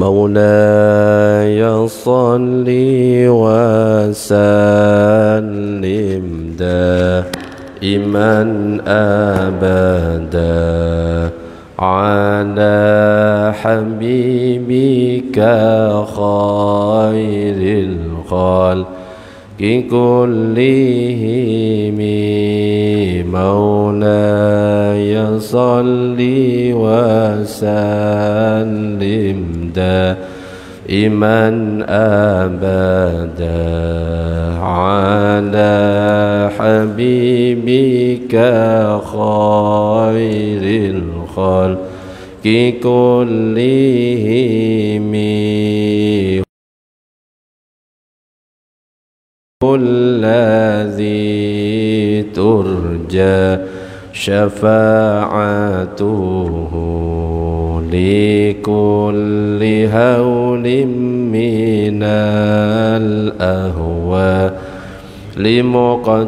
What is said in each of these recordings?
مولاي صل وسلم دائما أبدا على حبيبك خير الخلق كلهم مولاي صل وسلم دائما أبدا على حبيبك خير الخلق كلهم الذي ترجى شفاعته لكل هول من الأهواء لمقتحم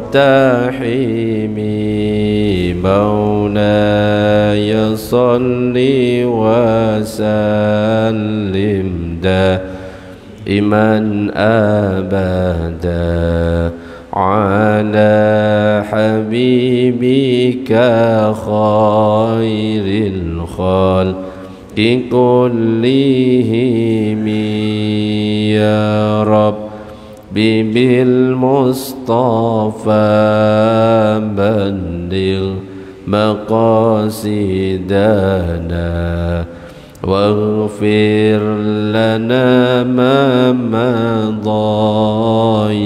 مولاي صل وسلم دائما أبدا على حبيبك خير الخلق كلهم يا رب بالمصطفى بلغ مقاصدنا واغفر لنا ما مضى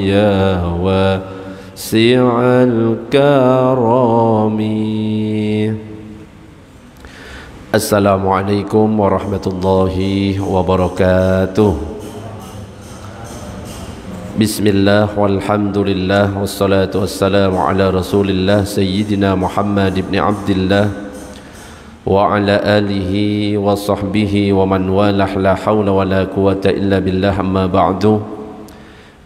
يا واسع الكرم. Assalamualaikum warahmatullahi wabarakatuh. Bismillah walhamdulillah wassalatu wassalamu ala rasulillah Sayyidina Muhammad ibn Abdillah wa ala alihi wa sahbihi wa man walah la hawla wa la quwata illa billah amma ba'du.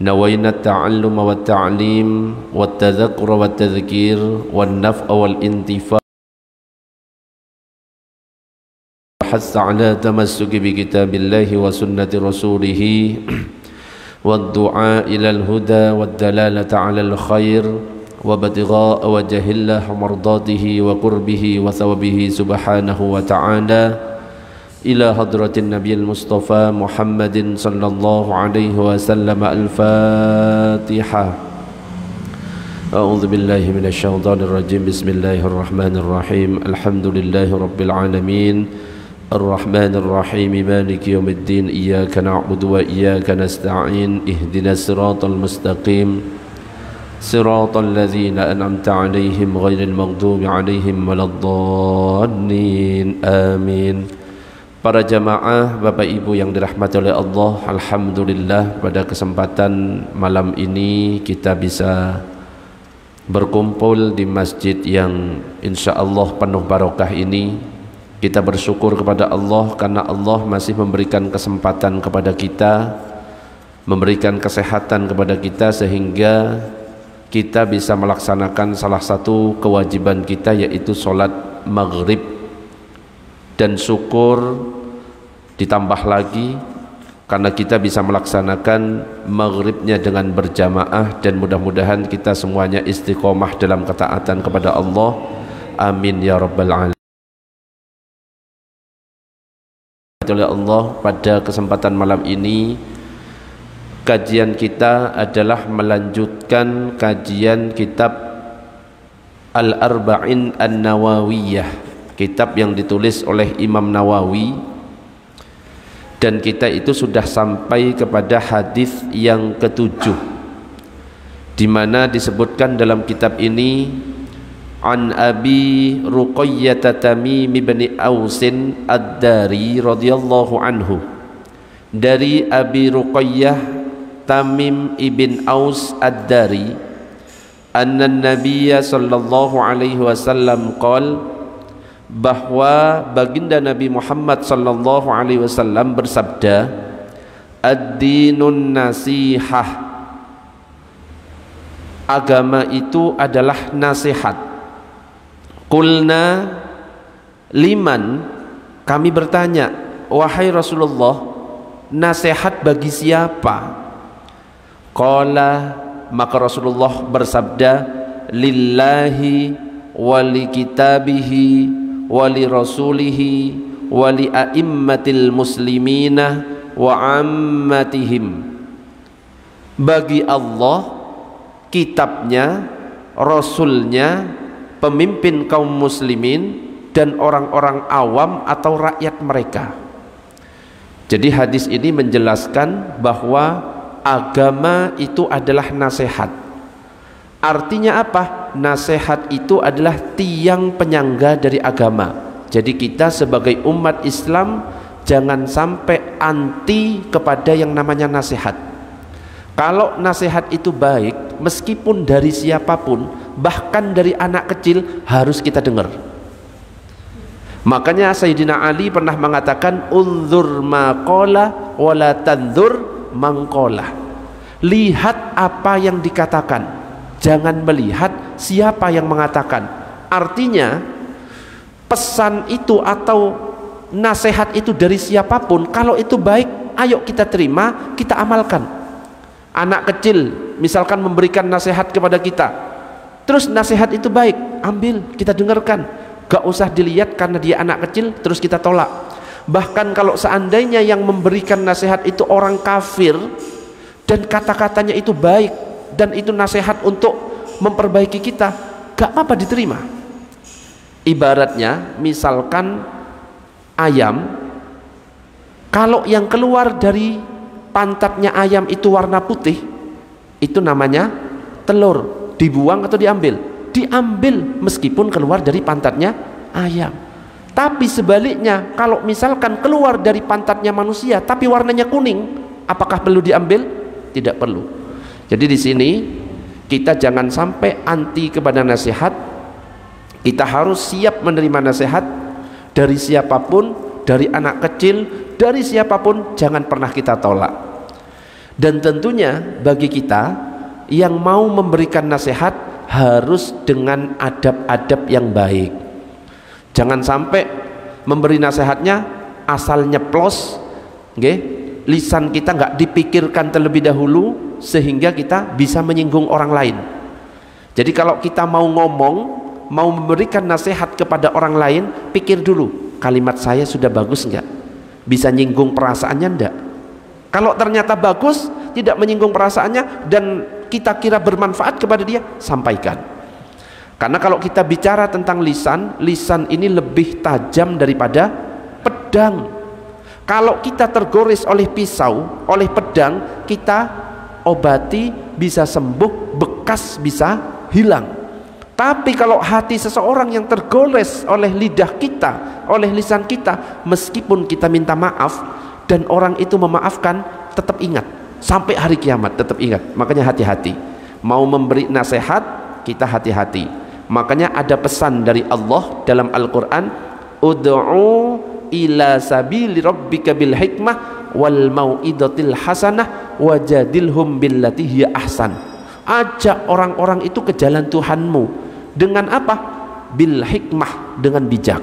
Nawayna at-ta'alluma wa at-ta'lim wa at-tadhakkura wa at-tadhkir wa an-naf'a wal intifa' hassa ala tamassuki bi kitabillahi wa sunnati rasulih wa ad-du'a ila al-huda wa ad-dalalata ala al-khair wa batigha'a wajhillah mardatihi wa qurbihi wa thawabihi subhanahu wa ta'ala ila hadratin nabiyil mustafa Muhammadin sallallahu alaihi wasallam. Al-Fatihah. A'udzu billahi minasy syaithanir rajim. Bismillahirrahmanirrahim. Alhamdulillahi rabbil alamin. Ar-Rahmanir Rahim. Maliki yaumiddin. Iyyaka na'budu wa iyyaka nasta'in. Ihdinas siratal mustaqim. Siratal ladzina an'amta 'alaihim ghairil maghdubi 'alaihim waladdallin. Amin. Para jamaah, Bapak Ibu yang dirahmati oleh Allah, alhamdulillah pada kesempatan malam ini kita bisa berkumpul di masjid yang insyaallah penuh barokah ini. Kita bersyukur kepada Allah karena Allah masih memberikan kesempatan kepada kita, memberikan kesehatan kepada kita sehingga kita bisa melaksanakan salah satu kewajiban kita, yaitu sholat maghrib. Dan syukur ditambah lagi karena kita bisa melaksanakan maghribnya dengan berjamaah, dan mudah-mudahan kita semuanya istiqomah dalam ketaatan kepada Allah. Amin ya rabbal alamin. Oleh Allah, pada kesempatan malam ini kajian kita adalah melanjutkan kajian kitab Al-Arba'in An-Nawawiyah, kitab yang ditulis oleh Imam Nawawi, dan kita itu sudah sampai kepada hadis yang ke-7 di mana disebutkan dalam kitab ini an Abi Ruqayyah Tamim bin Ausin Ad-Dari radhiyallahu anhu, dari Abi Ruqayyah Tamim ibn Aus Ad-Dari, anna Nabiyya sallallahu alaihi wasallam qala, bahwa baginda Nabi Muhammad sallallahu alaihi wasallam bersabda, ad-dinun nasihah, agama itu adalah nasihat. Qulna liman, kami bertanya, wahai Rasulullah, nasihat bagi siapa? Qala, maka Rasulullah bersabda, lillahi wali kitabihi wali rasulihi wali a'immatil muslimina wa ammatihim. Bagi Allah, kitabnya, rasulnya, pemimpin kaum muslimin, dan orang-orang awam atau rakyat mereka. Jadi hadis ini menjelaskan bahwa agama itu adalah nasihat. Artinya apa? Nasihat itu adalah tiang penyangga dari agama. Jadi kita sebagai umat Islam jangan sampai anti kepada yang namanya nasihat. Kalau nasihat itu baik, meskipun dari siapapun, bahkan dari anak kecil, harus kita dengar. Makanya Sayyidina Ali pernah mengatakan, unzur ma qala wala tanzur man qala. Lihat apa yang dikatakan, jangan melihat siapa yang mengatakan. Artinya pesan itu atau nasihat itu dari siapapun, kalau itu baik, ayo kita terima, kita amalkan. Anak kecil misalkan memberikan nasihat kepada kita, terus nasihat itu baik, ambil, kita dengarkan. Gak usah dilihat karena dia anak kecil terus kita tolak. Bahkan kalau seandainya yang memberikan nasihat itu orang kafir dan kata-katanya itu baik dan itu nasihat untuk memperbaiki kita, gak apa-apa diterima. Ibaratnya misalkan ayam, kalau yang keluar dari pantatnya ayam itu warna putih, itu namanya telur. Dibuang atau diambil? Diambil meskipun keluar dari pantatnya ayam. Tapi sebaliknya, kalau misalkan keluar dari pantatnya manusia tapi warnanya kuning, apakah perlu diambil? Tidak perlu. Jadi di sini kita jangan sampai anti kepada nasihat. Kita harus siap menerima nasihat dari siapapun, dari anak kecil, dari siapapun, jangan pernah kita tolak. Dan tentunya bagi kita yang mau memberikan nasihat harus dengan adab-adab yang baik. Jangan sampai memberi nasihatnya asal nyeplos, okay? Lisan kita nggak dipikirkan terlebih dahulu sehingga kita bisa menyinggung orang lain. Jadi kalau kita mau ngomong, mau memberikan nasihat kepada orang lain, pikir dulu, kalimat saya sudah bagus nggak? Bisa nyinggung perasaannya enggak? Kalau ternyata bagus, tidak menyinggung perasaannya dan kita kira bermanfaat kepada dia, sampaikan. Karena kalau kita bicara tentang lisan, lisan ini lebih tajam daripada pedang. Kalau kita tergores oleh pisau, oleh pedang, kita obati, bisa sembuh, bekas bisa hilang. Tapi kalau hati seseorang yang tergores oleh lidah kita, oleh lisan kita, meskipun kita minta maaf dan orang itu memaafkan, tetap ingat sampai hari kiamat, tetap ingat. Makanya hati-hati mau memberi nasihat, kita hati-hati. Makanya ada pesan dari Allah dalam Al-Quran, ud'u ila sabili rabbika bil hikmah wal mau'idatil hasanah wajadilhum billati hiya ahsan. Ajak orang-orang itu ke jalan Tuhanmu dengan apa? Bil hikmah, dengan bijak,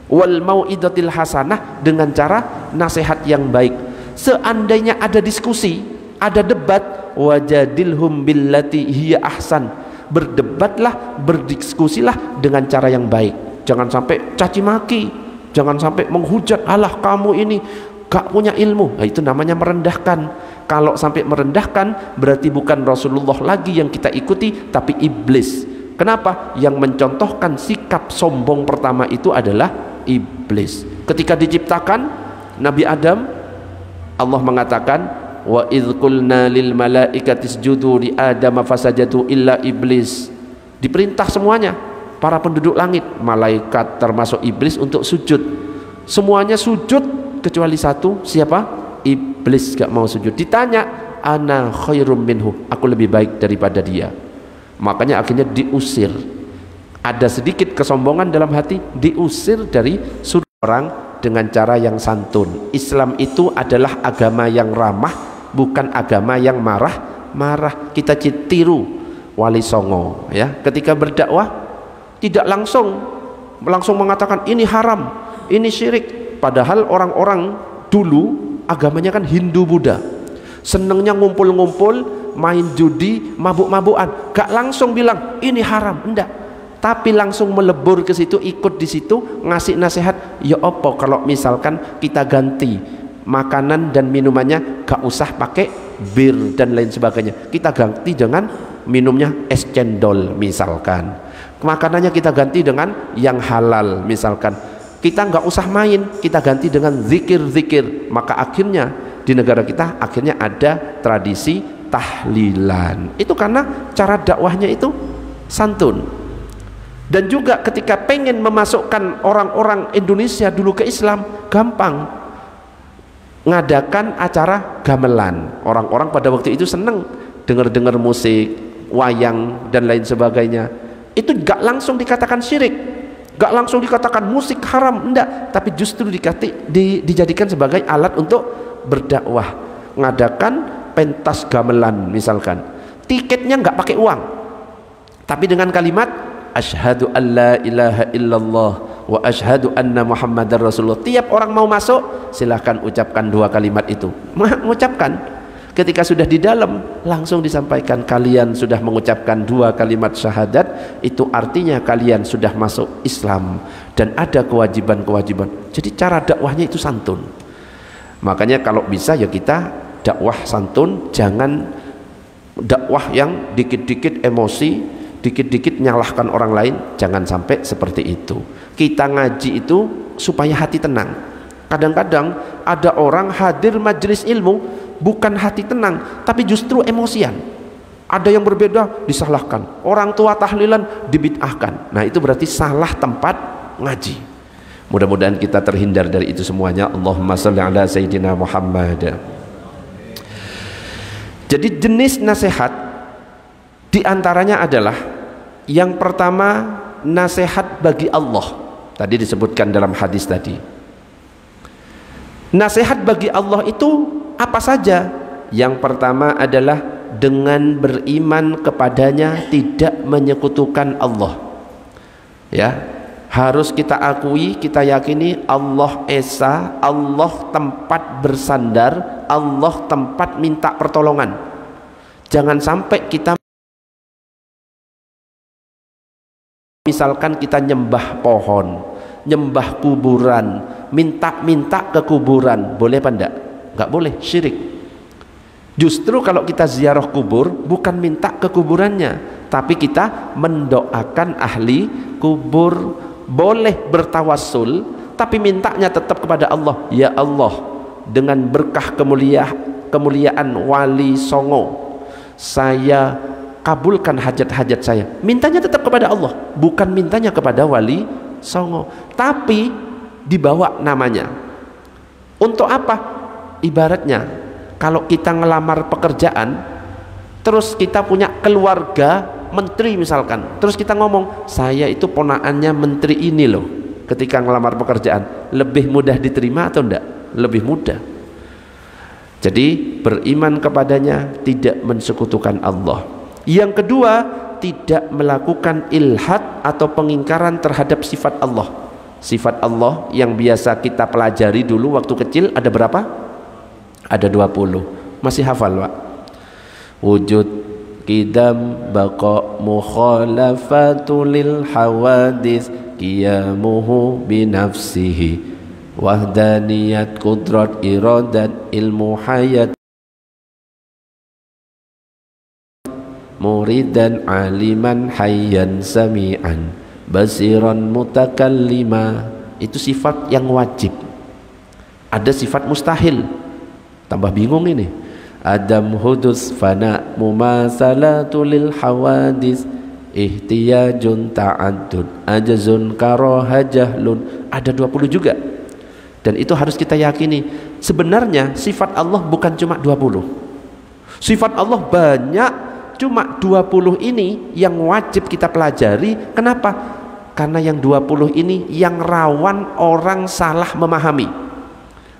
wal mau'idatil hasanah, dengan cara nasihat yang baik. Seandainya ada diskusi, ada debat, wajadilhum billati hiya ahsan, berdebatlah, berdiskusilah dengan cara yang baik. Jangan sampai caci maki, jangan sampai menghujat, alah kamu ini gak punya ilmu. Nah, itu namanya merendahkan. Kalau sampai merendahkan, berarti bukan Rasulullah lagi yang kita ikuti, tapi iblis. Kenapa? Yang mencontohkan sikap sombong pertama itu adalah iblis. Ketika diciptakan Nabi Adam, Allah mengatakan, wa idh qulna lil malaikati isjudu li adama fasajadu illa iblis. Diperintah semuanya, para penduduk langit, malaikat termasuk iblis, untuk sujud. Semuanya sujud kecuali satu, siapa? Iblis gak mau sujud. Ditanya, ana khairum minhu, aku lebih baik daripada dia. Makanya akhirnya diusir. Ada sedikit kesombongan dalam hati, diusir dari surga. Orang dengan cara yang santun. Islam itu adalah agama yang ramah, bukan agama yang marah-marah. Kita tiru Wali Songo, ya, ketika berdakwah tidak langsung mengatakan ini haram, ini syirik. Padahal orang-orang dulu agamanya kan Hindu Buddha, senengnya ngumpul-ngumpul, main judi, mabuk-mabukan, gak langsung bilang ini haram, enggak, tapi langsung melebur ke situ, ikut di situ, ngasih nasihat, ya opo kalau misalkan kita ganti makanan dan minumannya, gak usah pakai bir dan lain sebagainya, kita ganti dengan minumnya es cendol misalkan, makanannya kita ganti dengan yang halal misalkan, kita nggak usah main, kita ganti dengan zikir-zikir, maka akhirnya di negara kita akhirnya ada tradisi tahlilan. Itu karena cara dakwahnya itu santun. Dan juga ketika pengen memasukkan orang-orang Indonesia dulu ke Islam, gampang, ngadakan acara gamelan. Orang-orang pada waktu itu seneng dengar-dengar musik, wayang dan lain sebagainya. Itu gak langsung dikatakan syirik, gak langsung dikatakan musik haram, enggak, tapi justru dijadikan sebagai alat untuk berdakwah. Ngadakan pentas gamelan misalkan, tiketnya nggak pakai uang, tapi dengan kalimat asyhadu an la ilaha illallah wa asyhadu anna muhammadar rasulullah. Tiap orang mau masuk silahkan ucapkan 2 kalimat itu, mengucapkan. Ketika sudah di dalam langsung disampaikan, kalian sudah mengucapkan 2 kalimat syahadat, itu artinya kalian sudah masuk Islam dan ada kewajiban-kewajiban. Jadi cara dakwahnya itu santun. Makanya kalau bisa ya kita dakwah santun, jangan dakwah yang dikit-dikit emosi, dikit-dikit nyalahkan orang lain, jangan sampai seperti itu. Kita ngaji itu supaya hati tenang. Kadang-kadang ada orang hadir majelis ilmu bukan hati tenang, tapi justru emosian. Ada yang berbeda disalahkan, orang tua tahlilan dibid'ahkan. Nah itu berarti salah tempat ngaji. Mudah-mudahan kita terhindar dari itu semuanya. Allahumma shalli ala sayyidina Muhammad. Jadi jenis nasihat diantaranya adalah yang pertama, nasihat bagi Allah. Tadi disebutkan dalam hadis tadi. Nasihat bagi Allah itu apa saja? Yang pertama adalah dengan beriman kepadanya, tidak menyekutukan Allah. Ya, harus kita akui, kita yakini Allah Esa, Allah tempat bersandar, Allah tempat minta pertolongan. Jangan sampai kita misalkan kita nyembah pohon, nyembah kuburan, minta-minta ke kuburan, boleh apa enggak? Enggak boleh, syirik. Justru kalau kita ziarah kubur bukan minta ke kuburannya, tapi kita mendoakan ahli kubur. Boleh bertawassul, tapi mintanya tetap kepada Allah. Ya Allah, dengan berkah kemuliaan Wali Songo, saya kabulkan hajat-hajat saya. Mintanya tetap kepada Allah, bukan mintanya kepada Wali Songo, tapi dibawa namanya. Untuk apa? Ibaratnya kalau kita ngelamar pekerjaan, terus kita punya keluarga menteri misalkan, terus kita ngomong saya itu ponakannya menteri ini loh, ketika ngelamar pekerjaan lebih mudah diterima atau enggak? Lebih mudah. Jadi beriman kepadanya, tidak mensekutukan Allah. Yang kedua, tidak melakukan ilhad atau pengingkaran terhadap sifat Allah. Sifat Allah yang biasa kita pelajari dulu waktu kecil ada berapa? Ada 20. Masih hafal, Pak? Wujud, qidam, baqa, mukhalafatu lil hawadis, qiyamuhu binafsihi, wahdaniyat, qudrat, iradat, ilmu hayat, muridan, aliman, hayyan, sami'an, basiran, mutakallima. Itu sifat yang wajib. Ada sifat mustahil, tambah bingung ini. Adam, hudus, fana, mumasalatu lil hawadis, ihtiyajun, ta'addud, ajazun, karoha, jahlun. Ada 20 juga. Dan itu harus kita yakini. Sebenarnya sifat Allah bukan cuma 20. Sifat Allah banyak, cuma 20 ini yang wajib kita pelajari. Kenapa? Karena yang 20 ini yang rawan orang salah memahami.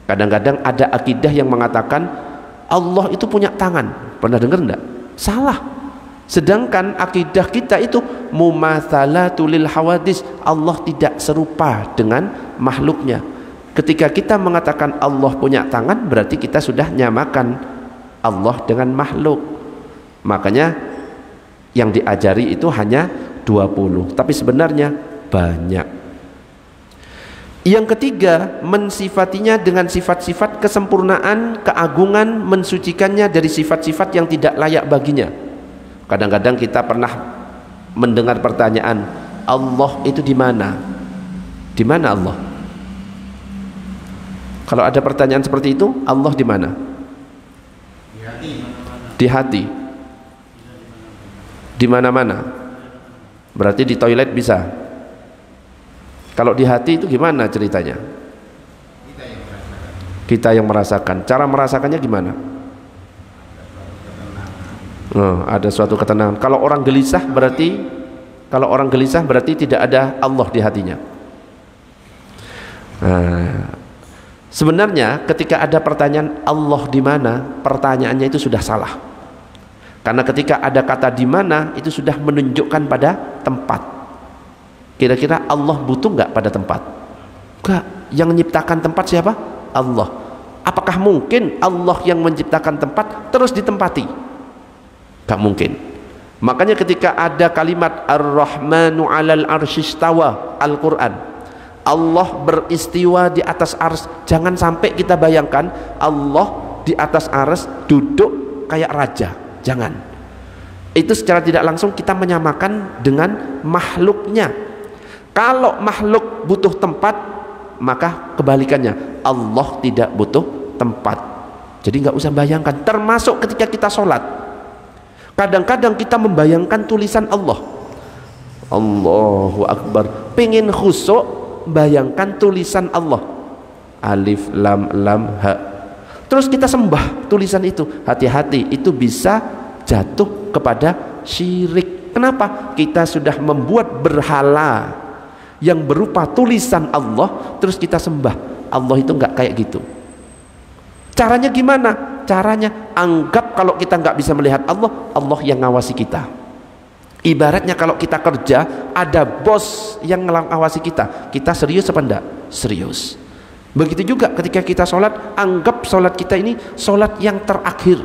Kadang-kadang ada akidah yang mengatakan Allah itu punya tangan. Pernah dengar enggak? Salah. Sedangkan akidah kita itu mumatsalatu lil hawadis, Allah tidak serupa dengan makhluknya. Ketika kita mengatakan Allah punya tangan, berarti kita sudah nyamakan Allah dengan makhluk. Makanya yang diajari itu hanya 20, tapi sebenarnya banyak. Yang ketiga, mensifatinya dengan sifat-sifat kesempurnaan, keagungan, mensucikannya dari sifat-sifat yang tidak layak baginya. Kadang-kadang kita pernah mendengar pertanyaan, Allah itu di mana? Di mana Allah? Kalau ada pertanyaan seperti itu, Allah di mana? Di hati, mana-mana. Di hati. Di mana-mana. Berarti di toilet bisa. Kalau di hati itu gimana ceritanya? Kita yang merasakan. Kita yang merasakan. Cara merasakannya gimana? Ada suatu ketenangan. Kalau orang gelisah berarti tidak ada Allah di hatinya. Sebenarnya ketika ada pertanyaan Allah di mana, pertanyaannya itu sudah salah. Karena ketika ada kata di mana, itu sudah menunjukkan pada tempat. Kira-kira Allah butuh nggak pada tempat? Enggak. Yang menciptakan tempat siapa? Allah. Apakah mungkin Allah yang menciptakan tempat terus ditempati? Enggak mungkin. Makanya ketika ada kalimat Ar-Rahmanu 'alal 'arsyistawa, Al-Qur'an, Allah beristiwa di atas ars. Jangan sampai kita bayangkan Allah di atas ars duduk kayak raja. Jangan. Itu secara tidak langsung kita menyamakan dengan makhluknya. Kalau makhluk butuh tempat, maka kebalikannya, Allah tidak butuh tempat. Jadi nggak usah bayangkan. Termasuk ketika kita sholat, kadang-kadang kita membayangkan tulisan Allah. Allahu Akbar. Pengen khusyuk, bayangkan tulisan Allah. Alif lam lam ha. Terus kita sembah tulisan itu. Hati-hati, itu bisa jatuh kepada syirik. Kenapa? Kita sudah membuat berhala yang berupa tulisan Allah, terus kita sembah. Allah itu nggak kayak gitu. Caranya gimana? Caranya anggap kalau kita nggak bisa melihat Allah, Allah yang ngawasi kita. Ibaratnya kalau kita kerja, ada bos yang ngawasi kita. Kita serius apa enggak? Serius. Begitu juga ketika kita sholat, anggap sholat kita ini sholat yang terakhir.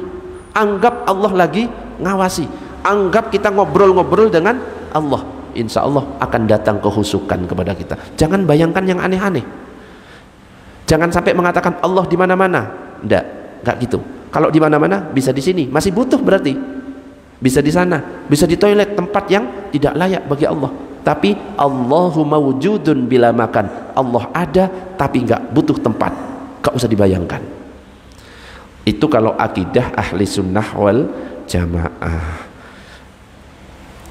Anggap Allah lagi ngawasi. Anggap kita ngobrol-ngobrol dengan Allah. Insya Allah akan datang kehusukan kepada kita. Jangan bayangkan yang aneh-aneh. Jangan sampai mengatakan Allah di mana-mana. Enggak gitu. Kalau di mana-mana bisa di sini, masih butuh berarti. Bisa di sana, bisa di toilet, tempat yang tidak layak bagi Allah. Tapi Allahu mawjudun bila makan. Allah ada tapi enggak butuh tempat. Enggak usah dibayangkan. Itu kalau akidah ahli sunnah wal jamaah.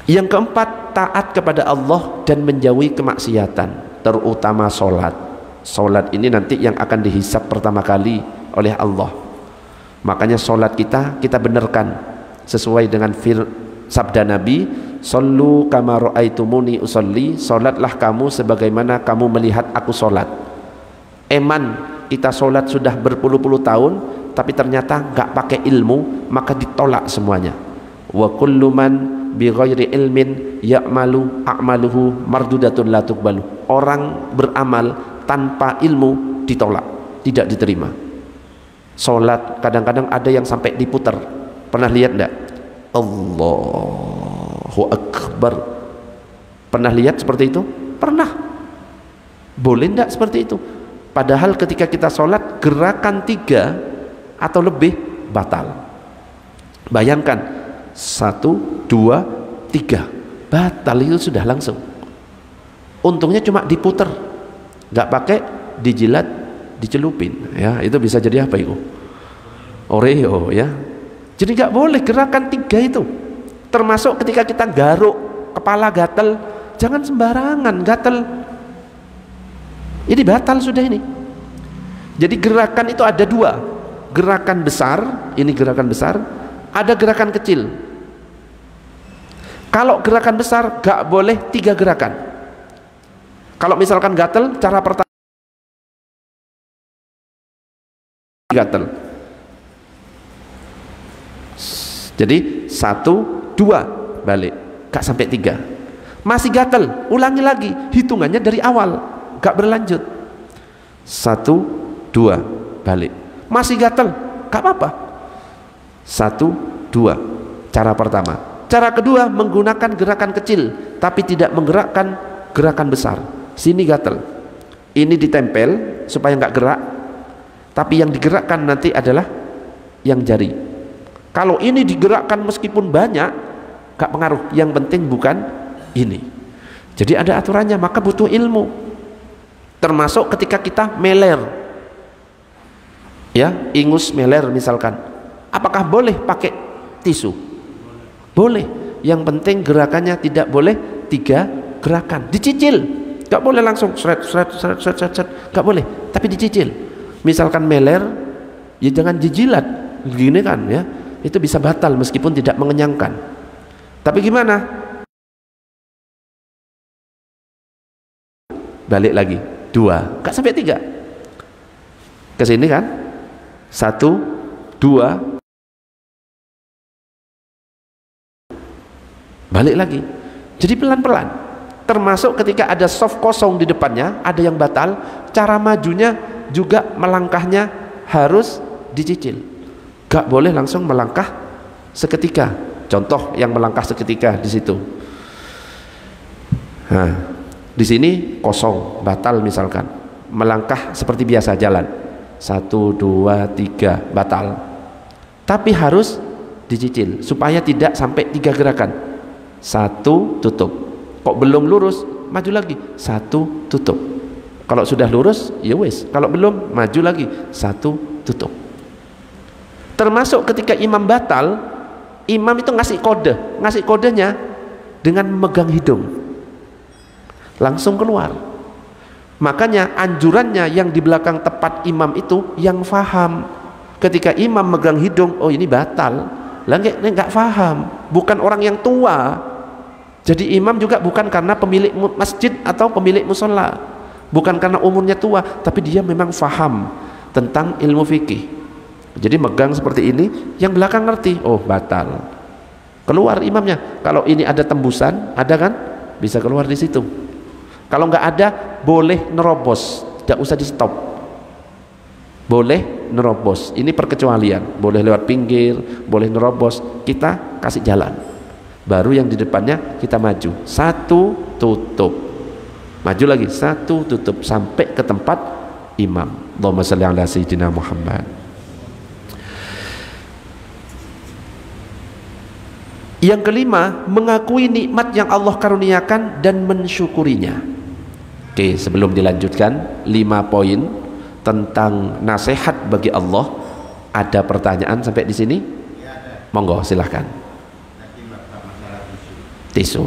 Yang keempat, taat kepada Allah dan menjauhi kemaksiatan, terutama sholat. Sholat ini nanti yang akan dihisab pertama kali oleh Allah. Makanya sholat kita benarkan sesuai dengan sabda Nabi, "Shollu kama ra'aitumuni usolli." Sholatlah kamu sebagaimana kamu melihat aku sholat. Eman kita sholat sudah berpuluh-puluh tahun, tapi ternyata nggak pakai ilmu, maka ditolak semuanya. Wa kullu man bi ghairi ilmin ya'malu a'maluhu mardudatun la tuqbalu. Orang beramal tanpa ilmu ditolak, tidak diterima. Salat kadang-kadang ada yang sampai diputar. Pernah lihat enggak? Allahu Akbar. Pernah lihat seperti itu? Pernah. Boleh enggak seperti itu? Padahal ketika kita sholat, gerakan 3 atau lebih batal. Bayangkan 1, 2, 3 batal, itu sudah langsung. Untungnya cuma diputer, nggak pakai dijilat, dicelupin, ya. Itu bisa jadi apa itu? Oreo, ya. Jadi nggak boleh gerakan 3 itu. Termasuk ketika kita garuk, kepala gatel, jangan sembarangan gatel. Ini batal sudah ini. Jadi gerakan itu ada 2, gerakan besar, ini gerakan besar, ada gerakan kecil. Kalau gerakan besar gak boleh 3 gerakan. Kalau misalkan gatel, cara pertama gatel. Jadi 1, 2 balik, gak sampai 3. Masih gatel, ulangi lagi, hitungannya dari awal, gak berlanjut. 1, 2, balik. Masih gatel, gak apa-apa. 1, 2. Cara pertama. Cara kedua, menggunakan gerakan kecil tapi tidak menggerakkan gerakan besar. Sini gatel, ini ditempel supaya nggak gerak, tapi yang digerakkan nanti adalah yang jari. Kalau ini digerakkan meskipun banyak, gak pengaruh, yang penting bukan ini. Jadi ada aturannya, maka butuh ilmu. Termasuk ketika kita meler, ya, ingus meler misalkan, apakah boleh pakai tisu? Boleh, yang penting gerakannya tidak boleh 3 gerakan, dicicil. Gak boleh langsung seret, gak boleh, tapi dicicil. Misalkan meler, ya jangan dijilat gini kan, ya, itu bisa batal meskipun tidak mengenyangkan. Tapi gimana? Balik lagi, 2, gak sampai 3. Ke sini kan, 1, 2, balik lagi. Jadi pelan-pelan. Termasuk ketika ada soft kosong di depannya, ada yang batal, cara majunya juga melangkahnya harus dicicil. Gak boleh langsung melangkah seketika. Contoh yang melangkah seketika di situ. Nah, di sini kosong, batal misalkan. Melangkah seperti biasa jalan. 1, 2, 3, batal. Tapi harus dicicil supaya tidak sampai 3 gerakan. 1, tutup. Kok belum lurus, maju lagi. 1, tutup. Kalau sudah lurus, ya wes. Kalau belum, maju lagi. 1, tutup. Termasuk ketika imam batal, imam itu ngasih kode. Ngasih kodenya dengan memegang hidung, langsung keluar. Makanya anjurannya yang di belakang tepat imam itu yang faham. Ketika imam megang hidung, oh ini batal. Lah nggak faham, bukan orang yang tua. Jadi imam juga bukan karena pemilik masjid atau pemilik musola, bukan karena umurnya tua, tapi dia memang faham tentang ilmu fikih. Jadi megang seperti ini, yang belakang ngerti, oh batal, keluar imamnya. Kalau ini ada tembusan, ada kan, bisa keluar di situ. Kalau nggak ada, boleh nerobos, tidak usah di stop, boleh nerobos. Ini perkecualian, boleh lewat pinggir, boleh nerobos, kita kasih jalan. Baru yang di depannya kita maju. 1, tutup, maju lagi. 1, tutup, sampai ke tempat imam. Allahumma shalli ala sayyidina Muhammad. Yang kelima, mengakui nikmat yang Allah karuniakan dan mensyukurinya. Oke, sebelum dilanjutkan 5 poin tentang nasihat bagi Allah, ada pertanyaan sampai di sini? Monggo silahkan. Tisu.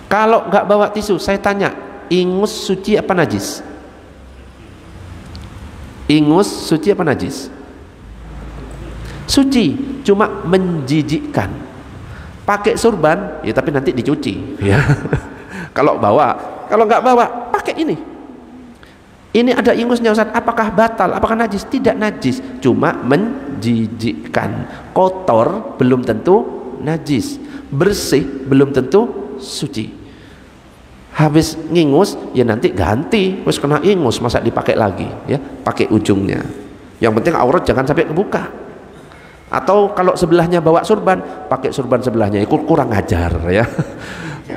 Kalau nggak bawa tisu, saya tanya, ingus suci apa najis? Ingus suci apa najis? Suci, cuma menjijikkan. Pakai surban, ya tapi nanti dicuci, ya. Kalau bawa, kalau nggak bawa, pakai ini. Ini ada ingusnya Ustaz, apakah batal? Apakah najis? Tidak najis, cuma menjijikkan. Kotor belum tentu najis, bersih belum tentu suci. Habis ngingus, ya nanti ganti. Wes kena ingus, masa dipakai lagi? Ya, pakai ujungnya. Yang penting aurat jangan sampai kebuka. Atau kalau sebelahnya bawa surban, pakai surban sebelahnya, ikut kurang ajar, ya.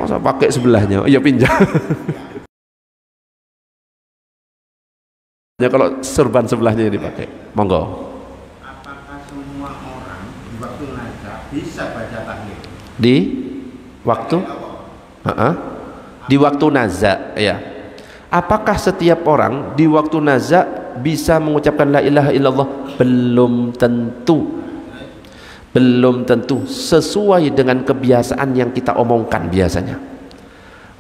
Masa pakai sebelahnya, ya pinjam. Ya kalau surban sebelahnya dipakai, monggo. Apakah semua orang di waktu nazar bisa baca tahlil? Di waktu? Di waktu nazar, ya. Apakah setiap orang di waktu nazar bisa mengucapkan la ilaha illallah? Belum tentu. Belum tentu sesuai dengan kebiasaan yang kita omongkan biasanya.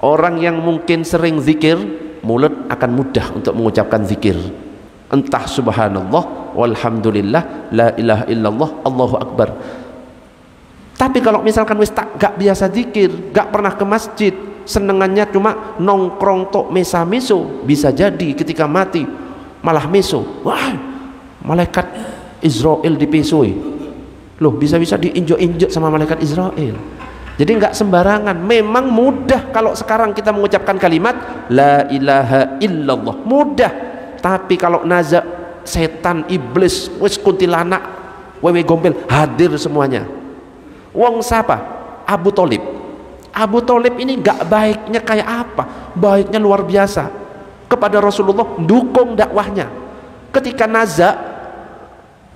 Orang yang mungkin sering zikir, mulut akan mudah untuk mengucapkan zikir. Entah subhanallah, walhamdulillah, la ilaha illallah, Allahu akbar. Tapi kalau misalkan wis gak biasa zikir, gak pernah ke masjid, senengannya cuma nongkrong tok mesa-meso, bisa jadi ketika mati malah meso. Wah, malaikat Israel dipesoi. Loh, bisa-bisa diinjak-injak sama malaikat Israel. Jadi nggak sembarangan. Memang mudah kalau sekarang kita mengucapkan kalimat la ilaha illallah, mudah. Tapi kalau naza, setan, iblis, wis kuntilanak, wewe gombel hadir semuanya. Wong siapa? Abu Thalib. Abu Thalib ini nggak baiknya kayak apa? Baiknya luar biasa kepada Rasulullah, dukung dakwahnya. Ketika naza,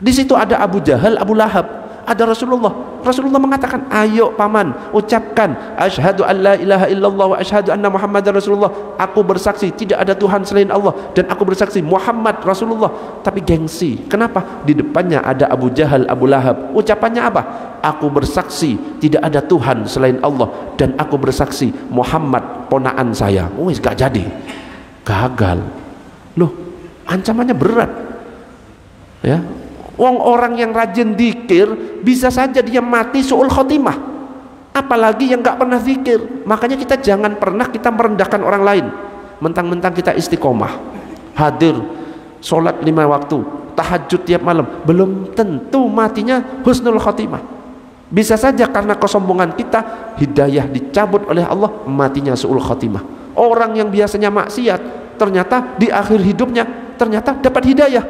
di situ ada Abu Jahal, Abu Lahab, ada Rasulullah. Rasulullah mengatakan, ayo paman, ucapkan asyhadu an la ilaha illallah wa asyhadu anna muhammadar rasulullah. Aku bersaksi tidak ada Tuhan selain Allah, dan aku bersaksi Muhammad Rasulullah. Tapi gengsi. Kenapa? Di depannya ada Abu Jahal, Abu Lahab. Ucapannya apa? Aku bersaksi tidak ada Tuhan selain Allah, dan aku bersaksi Muhammad ponaan saya. Wis gak jadi, gagal. Loh, ancamannya berat ya. Wong orang yang rajin zikir bisa saja dia mati su'ul khotimah, apalagi yang gak pernah zikir. Makanya kita jangan pernah kita merendahkan orang lain. Mentang-mentang kita istiqomah, hadir sholat 5 waktu, tahajud tiap malam, belum tentu matinya husnul khotimah. Bisa saja karena kesombongan kita, hidayah dicabut oleh Allah, matinya su'ul khotimah. Orang yang biasanya maksiat, ternyata di akhir hidupnya ternyata dapat hidayah,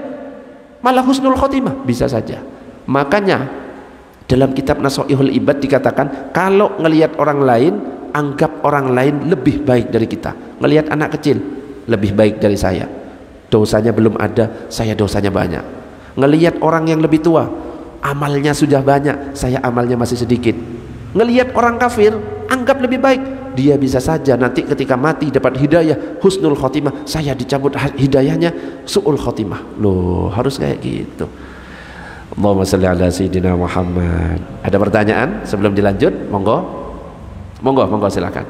malah husnul khotimah, bisa saja. Makanya dalam kitab Nasoihul Ibad dikatakan, kalau ngelihat orang lain, anggap orang lain lebih baik dari kita. Ngelihat anak kecil, lebih baik dari saya, dosanya belum ada, saya dosanya banyak. Ngelihat orang yang lebih tua, amalnya sudah banyak, saya amalnya masih sedikit. Ngelihat orang kafir, anggap lebih baik, dia bisa saja nanti ketika mati dapat hidayah husnul khotimah, saya dicabut hidayahnya su'ul khotimah. Loh, harus kayak gitu. Allahumma shalli ala sayyidina Muhammad. Ada pertanyaan sebelum dilanjut? Monggo, monggo, monggo, silakan.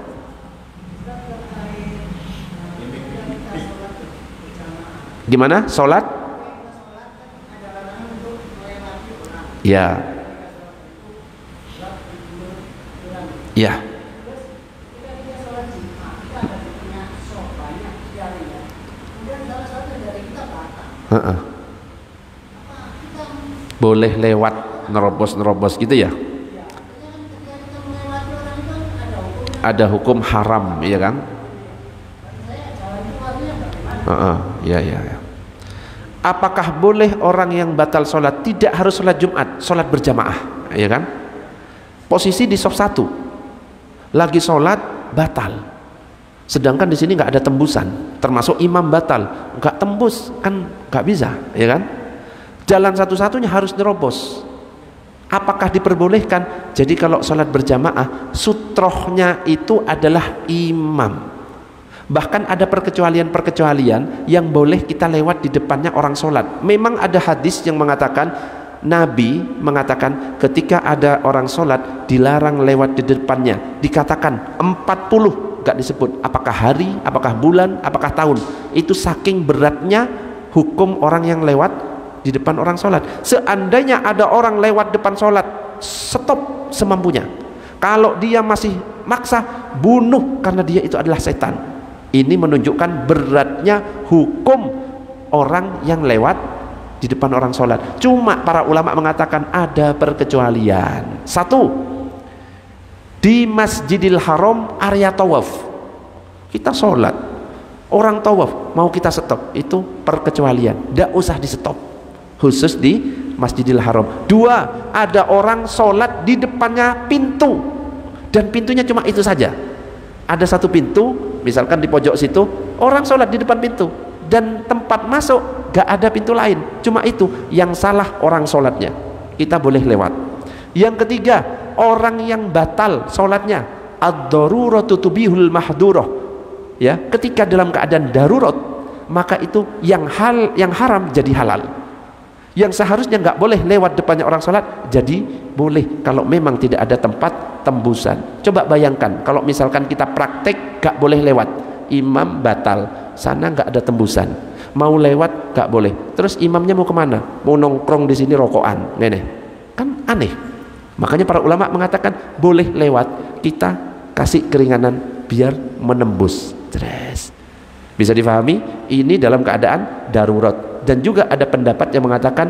Gimana sholat? Ya, ya. Boleh lewat nerobos gitu ya. Ada hukum haram, iya kan? Ya. Apakah boleh orang yang batal sholat tidak harus sholat Jumat, sholat berjamaah, iya kan? Posisi di saf 1 lagi sholat batal, sedangkan di sini nggak ada tembusan, termasuk imam batal, nggak tembus kan, nggak bisa, ya kan? Jalan satu-satunya harus nerobos. Apakah diperbolehkan? Jadi kalau sholat berjamaah, sutrohnya itu adalah imam. Bahkan ada perkecualian-perkecualian yang boleh kita lewat di depannya orang sholat. Memang ada hadis yang mengatakan, Nabi mengatakan ketika ada orang sholat dilarang lewat di depannya. Dikatakan 40, gak disebut apakah hari, apakah bulan, apakah tahun. Itu saking beratnya hukum orang yang lewat di depan orang sholat. Seandainya ada orang lewat depan sholat, stop semampunya. Kalau dia masih maksa, bunuh, karena dia itu adalah setan. Ini menunjukkan beratnya hukum orang yang lewat di depan orang sholat. Cuma para ulama mengatakan ada perkecualian. Satu, di Masjidil Haram area tawaf, kita sholat, orang tawaf mau kita stop, itu perkecualian, tidak usah di stop, khusus di Masjidil Haram. Dua, ada orang sholat di depannya pintu, dan pintunya cuma itu saja. Ada satu pintu, misalkan di pojok situ, orang sholat di depan pintu, dan tempat masuk gak ada pintu lain, cuma itu. Yang salah orang sholatnya, kita boleh lewat. Yang ketiga, orang yang batal sholatnya, ad-daruratu tubihul mahdurah, ya, ketika dalam keadaan darurat, maka itu yang haram jadi halal. Yang seharusnya nggak boleh lewat depannya orang sholat, jadi boleh kalau memang tidak ada tempat tembusan. Coba bayangkan kalau misalkan kita praktek gak boleh lewat, imam batal, sana nggak ada tembusan, mau lewat gak boleh, terus imamnya mau kemana? Mau nongkrong di sini rokokan, nenek, kan aneh. Makanya para ulama mengatakan boleh lewat, kita kasih keringanan biar menembus. Stres. Bisa difahami? Ini dalam keadaan darurat. Dan juga ada pendapat yang mengatakan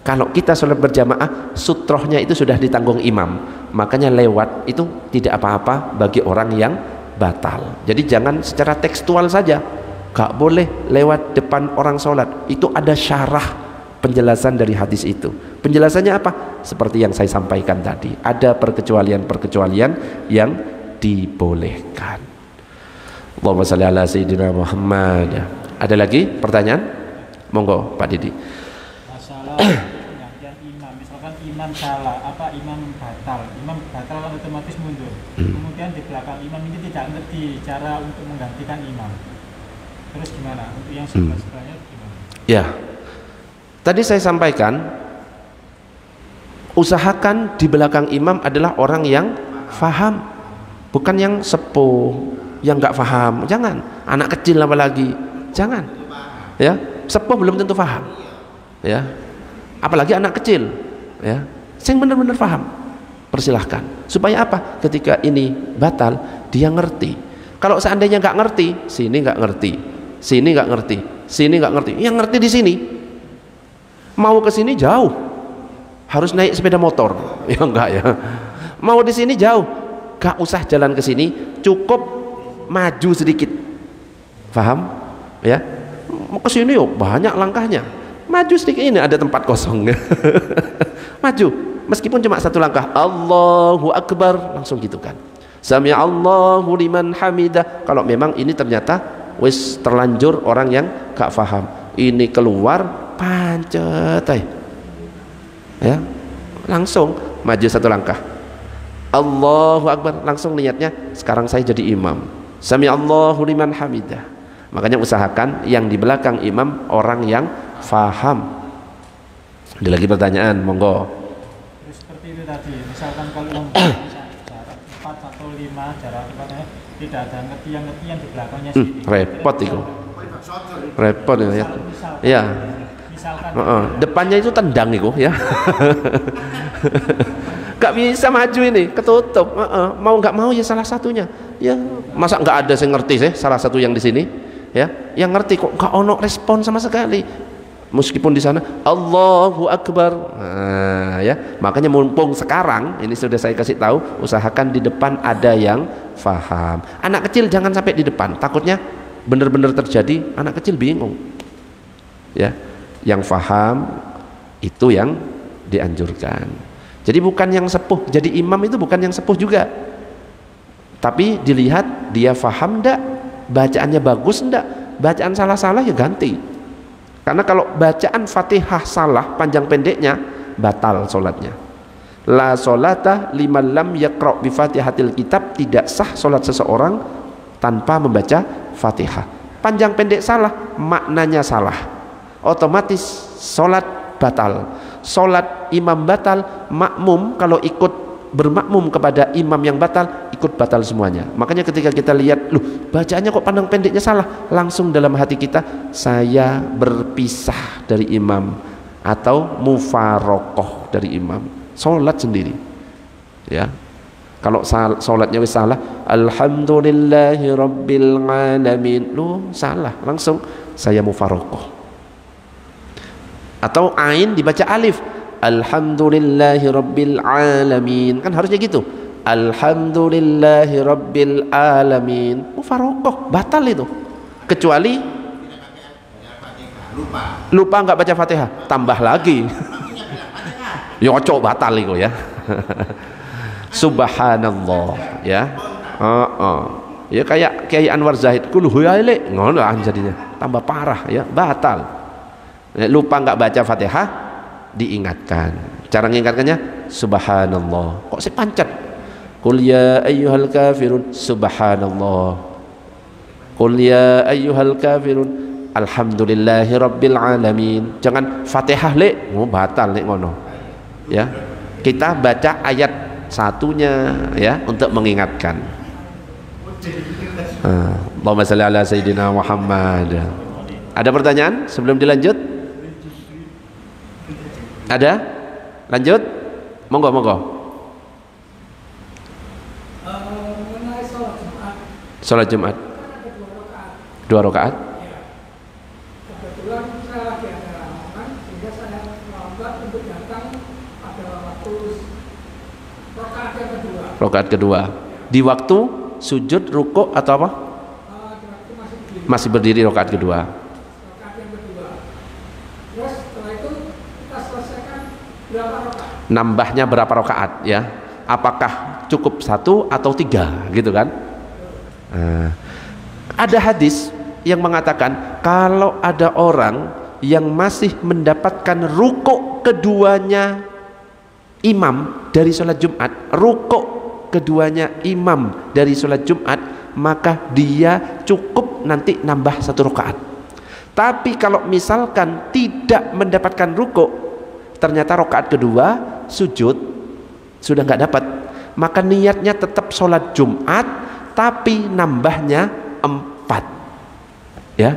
Kalau kita sholat berjamaah, sutrohnya itu sudah ditanggung imam, makanya lewat itu tidak apa-apa bagi orang yang batal. Jadi jangan secara tekstual saja, gak boleh lewat depan orang sholat. Itu ada syarah penjelasan dari hadis itu. Penjelasannya apa? Seperti yang saya sampaikan tadi, ada perkecualian-perkecualian yang dibolehkan. Allahumma shalli ala sayyidina Muhammad. Ada lagi pertanyaan? Monggo Pak Didi. Masalah imam, misalkan imam salah, imam batal kan otomatis mundur. Kemudian di belakang imam ini tidak ngerti cara untuk menggantikan imam. Terus gimana? Untuk yang sebelahnya gimana? Ya, tadi saya sampaikan, usahakan di belakang imam adalah orang yang faham, bukan yang sepuh, yang nggak faham. Jangan, anak kecil apalagi, jangan. Ya, sepuh belum tentu faham. Ya, apalagi anak kecil, ya, yang benar-benar paham, persilahkan. Supaya apa? Ketika ini batal, dia ngerti. Kalau seandainya nggak ngerti, sini nggak ngerti, sini nggak ngerti, sini nggak ngerti, yang ngerti di sini, mau ke sini jauh, harus naik sepeda motor, ya enggak ya. Mau di sini jauh, gak usah jalan ke sini, cukup maju sedikit, paham? Ya, mau ke sini yuk, banyak langkahnya. Maju sedikit, ini ada tempat kosong. Maju, meskipun cuma satu langkah, Allahu Akbar, langsung gitu kan. Sami Allahu liman hamidah. Kalau memang ini ternyata wis terlanjur orang yang gak faham, ini keluar pancet, ya, langsung maju satu langkah, Allahu Akbar, langsung niatnya sekarang saya jadi imam. Sami Allahu liman hamidah. Makanya usahakan yang di belakang imam orang yang faham. Ada lagi pertanyaan, monggo. Seperti itu tadi, misalkan kalau jarak 4 atau 5 jarak tempatnya tidak ada yang ngerti yang di belakangnya sini. Repot itu. Repot ya. Ya. Misalkan depannya itu tendang itu ya. Gak bisa maju ini, ketutup. Mau nggak mau ya salah satunya. Ya, masa nggak ada yang ngerti sih salah satu yang di sini? Ya, yang ngerti kok nggak ono respon sama sekali. Meskipun di sana Allahu Akbar. Nah, ya, makanya mumpung sekarang ini sudah saya kasih tahu, usahakan di depan ada yang faham. Anak kecil jangan sampai di depan, takutnya benar-benar terjadi anak kecil bingung. Ya, yang faham itu yang dianjurkan. Jadi bukan yang sepuh, jadi imam itu bukan yang sepuh juga. Tapi dilihat dia faham ndak, bacaannya bagus ndak, bacaan salah-salah ya ganti. Karena kalau bacaan Fatihah salah panjang pendeknya batal solatnya. La solata liman lam yaqra' bi Fatihatil kitab, tidak sah solat seseorang tanpa membaca Fatihah. Panjang pendek salah, maknanya salah, otomatis solat batal. Solat imam batal, makmum kalau ikut bermakmum kepada imam yang batal, ikut batal semuanya. Makanya ketika kita lihat, loh bacaannya kok pandang pendeknya salah, langsung dalam hati kita, saya berpisah dari imam atau mufarokoh dari imam, sholat sendiri. Ya, kalau sholatnya wis salah, alhamdulillahi rabbil alamin, loh salah, langsung saya mufarokoh. Atau ain dibaca alif, alhamdulillahi rabbil alamin, kan harusnya gitu, alhamdulillahi rabbil alamin, mufarokoh, batal itu. Kecuali lupa nggak baca Fatihah, tambah lagi yocok, batal itu ya. Subhanallah ya. Ya kayak Kiai Anwar Zahid, kuluhu ya ile ngono jadinya, tambah parah ya, batal. Lupa nggak baca Fatihah, diingatkan. Cara mengingatkannya subhanallah. Kok sepancat? Qul ya ayyuhal kafirun subhanallah. Qul ya ayyuhal kafirun alhamdulillahi rabbil alamin. Jangan Fatihah le, batal le ngono. Ya. Kita baca ayat satunya ya untuk mengingatkan. Allahumma shalli ala sayyidina Muhammad. Ada pertanyaan sebelum dilanjut? Ada? Lanjut? Monggo, monggo. Mengenai sholat Jumat. Sholat Jumat. Ada 2 rakaat. 2 rakaat. Ya. Kebetulan saya lagi ada rombongan, sehingga saya melakukan terlambat untuk datang pada waktu rakaat yang kedua. Rakaat kedua. Di waktu sujud, rukuk atau apa? Di waktu Masih berdiri rakaat kedua. Rakaat yang kedua. Terus setelah itu kita selesaikan berapa rakaat? Nambahnya berapa rakaat ya? Apakah cukup 1 atau 3 gitu kan? Ada hadis yang mengatakan kalau ada orang yang masih mendapatkan rukuk keduanya imam dari sholat Jumat, rukuk keduanya imam dari sholat Jumat, maka dia cukup nanti nambah 1 rakaat. Tapi kalau misalkan tidak mendapatkan rukuk, ternyata rakaat kedua sujud sudah nggak dapat, maka niatnya tetap sholat Jumat tapi nambahnya 4 ya.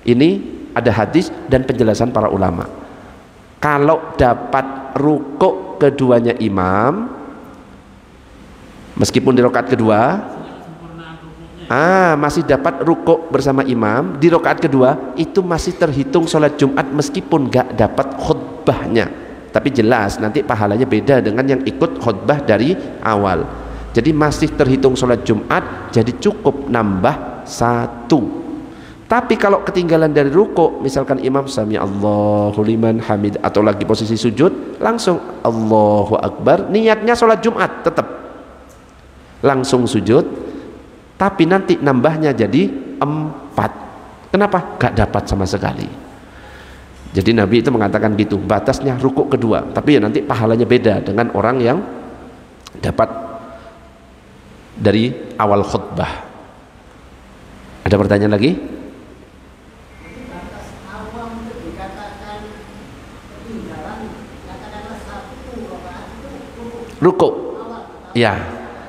Ini ada hadis dan penjelasan para ulama. Kalau dapat rukuk keduanya imam meskipun di rakaat kedua, masih dapat rukuk bersama imam di rakaat kedua, itu masih terhitung sholat Jumat meskipun nggak dapat khutbahnya. Tapi jelas nanti pahalanya beda dengan yang ikut khutbah dari awal. Jadi masih terhitung sholat Jumat, jadi cukup nambah 1. Tapi kalau ketinggalan dari ruku, misalkan imam sami Allahu liman hamid atau lagi posisi sujud, langsung Allahu Akbar, niatnya sholat Jumat tetap langsung sujud, tapi nanti nambahnya jadi 4. Kenapa? Gak dapat sama sekali. Jadi Nabi itu mengatakan gitu, batasnya rukuk kedua, tapi ya nanti pahalanya beda dengan orang yang dapat dari awal khutbah. Ada pertanyaan lagi? Batas awal untuk dikatakan ketinggalan, katakanlah 1 rakaat itu Rukuk. Ya.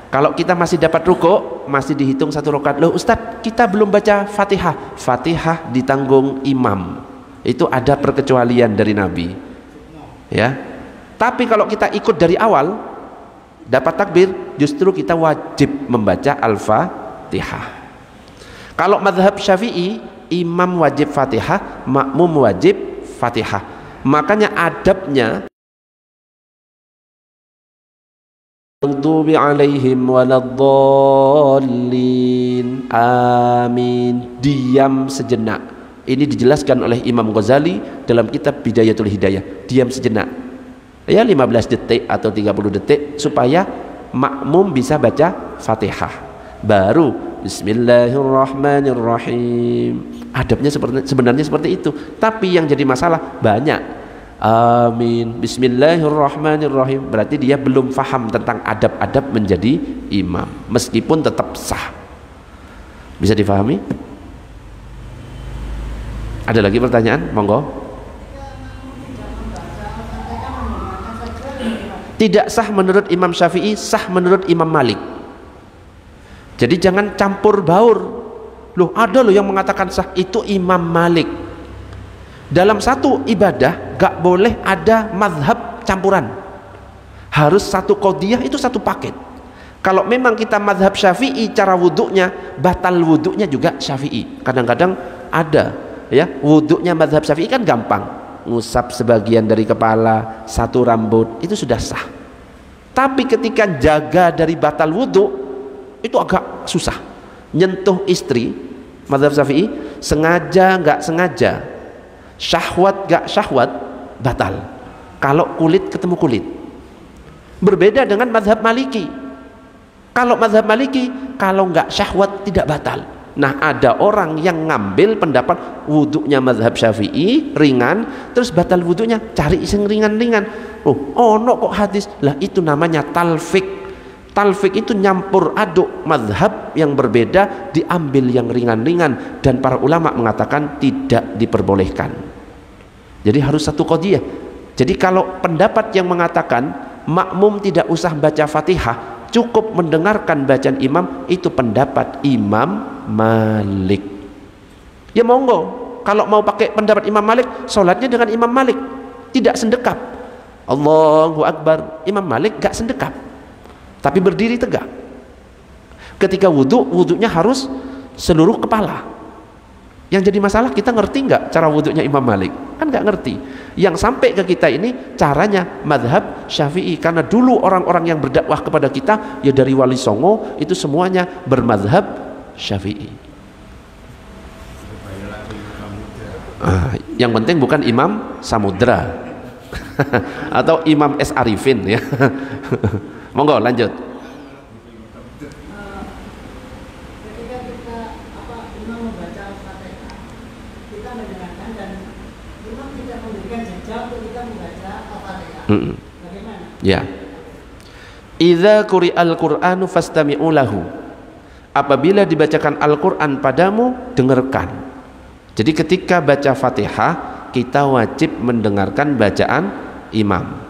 Kalau kita masih dapat rukuk, masih dihitung 1 rakaat. Loh Ustadz, kita belum baca Fatihah. Fatihah ditanggung imam. Itu ada perkecualian dari Nabi ya. Tapi kalau kita ikut dari awal dapat takbir, justru kita wajib membaca Al-Fatihah. Kalau mazhab Syafi'i, imam wajib Fatihah, makmum wajib Fatihah. Makanya adabnya maghdubi alaihim waladdallin, amin, diam sejenak. Ini dijelaskan oleh Imam Ghazali dalam kitab Bidayatul Hidayah. Diam sejenak ya, 15 detik atau 30 detik supaya makmum bisa baca Fatihah. Baru Bismillahirrahmanirrahim. Adabnya sebenarnya seperti itu. Tapi yang jadi masalah banyak. Amin, Bismillahirrahmanirrahim. Berarti dia belum faham tentang adab-adab menjadi imam, meskipun tetap sah. Bisa difahami? Ada lagi pertanyaan? Monggo. Tidak sah menurut Imam Syafi'i, sah menurut Imam Malik. Jadi jangan campur baur. Loh, ada loh yang mengatakan sah, itu Imam Malik. Dalam satu ibadah gak boleh ada mazhab campuran. Harus satu qadiyah, itu satu paket. Kalau memang kita mazhab Syafi'i, cara wuduknya batal, wuduknya juga Syafi'i. Kadang-kadang ada ya, wuduknya mazhab Syafi'i kan gampang, ngusap sebagian dari kepala, 1 rambut, itu sudah sah. Tapi ketika jaga dari batal wuduk, itu agak susah. Nyentuh istri, mazhab Syafi'i, sengaja nggak sengaja, syahwat nggak syahwat, batal. Kalau kulit ketemu kulit. Berbeda dengan mazhab Maliki. Kalau mazhab Maliki, kalau nggak syahwat tidak batal. Nah, ada orang yang ngambil pendapat wuduknya mazhab Syafi'i ringan, terus batal wuduknya cari yang ringan-ringan. Oh no kok hadis lah, itu namanya talfik. Talfik itu nyampur aduk mazhab yang berbeda, diambil yang ringan-ringan, dan para ulama mengatakan tidak diperbolehkan. Jadi harus satu qadiyah. Jadi kalau pendapat yang mengatakan makmum tidak usah baca Fatihah, cukup mendengarkan bacaan imam, itu pendapat Imam Malik. Ya monggo, kalau mau pakai pendapat Imam Malik, sholatnya dengan Imam Malik, tidak sendekap. Allahu Akbar, Imam Malik gak sendekap, tapi berdiri tegak. Ketika wudhu, wudhunya harus seluruh kepala. Yang jadi masalah, kita ngerti nggak cara wudhunya Imam Malik? Kan nggak ngerti. Yang sampai ke kita ini caranya mazhab Syafi'i, karena dulu orang-orang yang berdakwah kepada kita ya dari Wali Songo itu semuanya bermazhab Syafi'i. Yang penting bukan Imam Samudra atau Imam S. Arifin ya. Monggo lanjut. Ketika kita imam membaca Al-Fatihah, kita mendengarkan dan imam tidak memberikan jeda untuk kita membaca Al-Fatihah. Bagaimana? Ya. Idza quri'al Qur'anu fastami'u lahu. Apabila dibacakan Al-Qur'an padamu, dengarkan. Jadi ketika baca Fatihah, kita wajib mendengarkan bacaan imam.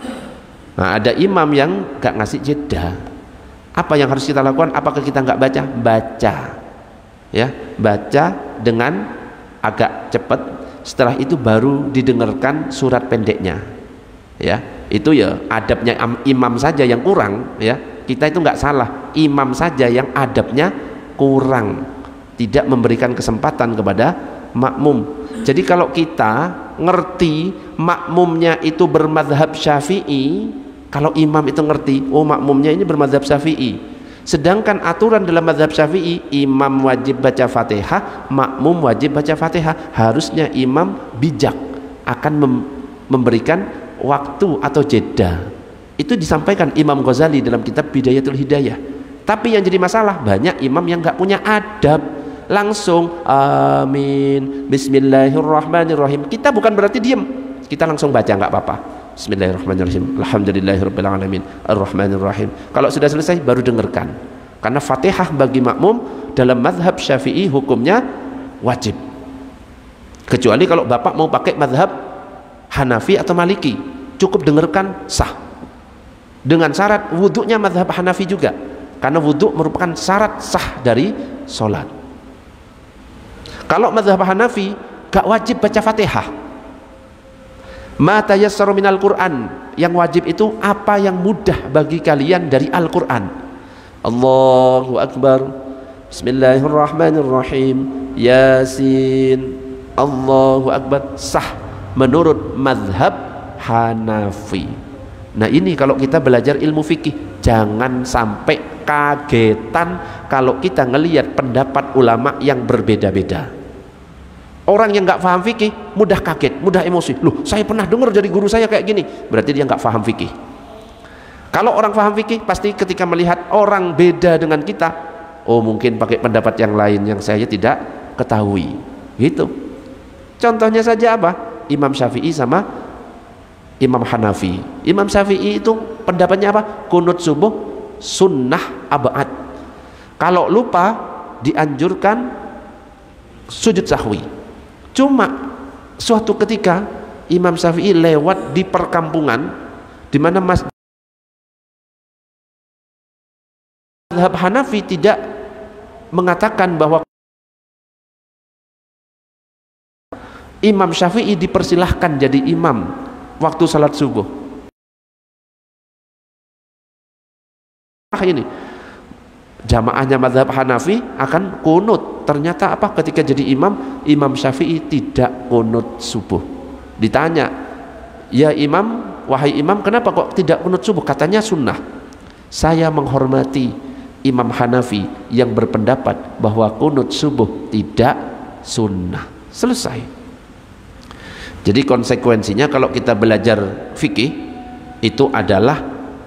Nah, ada imam yang gak ngasih jeda. Apa yang harus kita lakukan? Apakah kita nggak baca? Baca, ya, baca dengan agak cepat. Setelah itu baru didengarkan surat pendeknya, ya. Itu ya adabnya imam saja yang kurang, ya. Kita itu nggak salah, imam saja yang adabnya kurang, tidak memberikan kesempatan kepada makmum. Jadi kalau kita ngerti makmumnya itu bermadzhab Syafi'i, kalau imam itu ngerti, oh makmumnya ini bermadzhab Syafi'i, sedangkan aturan dalam madzhab Syafi'i imam wajib baca Fatihah, makmum wajib baca Fatihah, harusnya imam bijak akan memberikan waktu atau jeda. Itu disampaikan Imam Ghazali dalam kitab Bidayatul Hidayah. Tapi yang jadi masalah, banyak imam yang nggak punya adab, langsung amin bismillahirrahmanirrahim. Kita bukan berarti diem, kita langsung baca, nggak apa-apa. Bismillahirrahmanirrahim, alhamdulillahirabbil alamin, arrahmanirrahim. Kalau sudah selesai baru dengarkan, karena Fatihah bagi makmum dalam mazhab Syafi'i hukumnya wajib, kecuali kalau bapak mau pakai mazhab Hanafi atau Maliki, cukup dengarkan sah, dengan syarat wudhunya mazhab Hanafi juga, karena wudhu merupakan syarat sah dari sholat. Kalau mazhab Hanafi gak wajib baca Fatihah, ma tayassaru minal Qur'an, yang wajib itu apa yang mudah bagi kalian dari Al-Qur'an. Allahu Akbar, bismillahirrahmanirrahim, Yasin, Allahu Akbar, sah menurut mazhab Hanafi. Nah ini kalau kita belajar ilmu fikih, jangan sampai kagetan kalau kita ngelihat pendapat ulama yang berbeda-beda. Orang yang nggak paham fikih mudah kaget, mudah emosi. Loh, saya pernah dengar dari guru saya kayak gini, berarti dia nggak paham fikih. Kalau orang paham fikih, pasti ketika melihat orang beda dengan kita, oh mungkin pakai pendapat yang lain yang saya tidak ketahui. Gitu. Contohnya saja apa? Imam Syafi'i sama Imam Hanafi. Imam Syafi'i itu pendapatnya apa? Kunut subuh sunnah abad. Kalau lupa dianjurkan sujud sahwi. Cuma suatu ketika Imam Syafi'i lewat di perkampungan di mana mazhab Hanafi tidak mengatakan bahwa Imam Syafi'i dipersilahkan jadi imam waktu salat subuh. Ini jamaahnya mazhab Hanafi akan kunut. Ternyata apa? Ketika jadi imam, Imam Syafi'i tidak kunut subuh. Ditanya, ya imam, wahai imam, kenapa kok tidak kunut subuh? Katanya sunnah. Saya menghormati Imam Hanafi yang berpendapat bahwa kunut subuh tidak sunnah. Selesai. Jadi konsekuensinya kalau kita belajar fikih itu adalah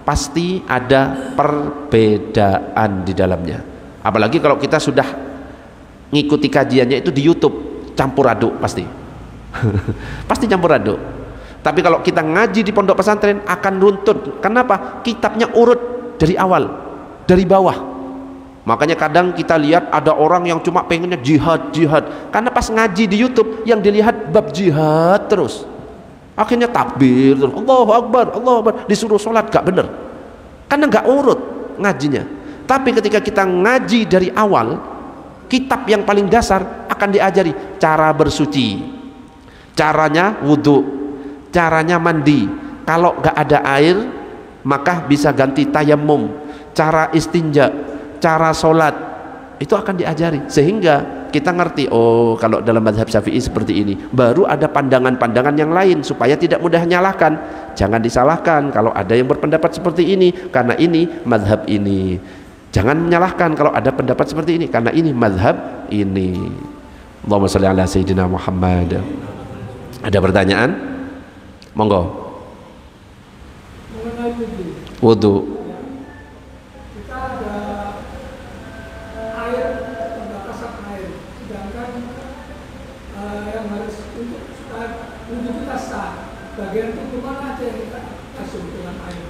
pasti ada perbedaan di dalamnya. Apalagi kalau kita sudah ngikuti kajiannya itu di YouTube, campur aduk pasti. Pasti campur aduk. Tapi kalau kita ngaji di pondok pesantren akan runtut. Kenapa? Kitabnya urut dari awal, dari bawah. Makanya kadang kita lihat ada orang yang cuma pengennya jihad, karena pas ngaji di YouTube yang dilihat bab jihad terus. Akhirnya takbir terus, Allahu Akbar, Allahu Akbar, disuruh sholat gak bener, karena gak urut ngajinya. Tapi ketika kita ngaji dari awal, kitab yang paling dasar akan diajari cara bersuci, caranya wudhu, caranya mandi, kalau gak ada air maka bisa ganti tayamum, cara istinja, cara sholat, itu akan diajari. Sehingga kita ngerti, oh kalau dalam mazhab Syafi'i seperti ini. Baru ada pandangan-pandangan yang lain supaya tidak mudah nyalahkan. Jangan disalahkan kalau ada yang berpendapat seperti ini karena ini mazhab ini. Jangan menyalahkan kalau ada pendapat seperti ini karena ini mazhab ini. Allahumma shalli ala sayyidina Muhammad. Ada pertanyaan? Monggo. Mengenai Wudu. kita ada air, pembatasan air, sedangkan yang harus untuk supaya wudhu kita sah, bagian tubuh mana aja yang kita asuh dengan air.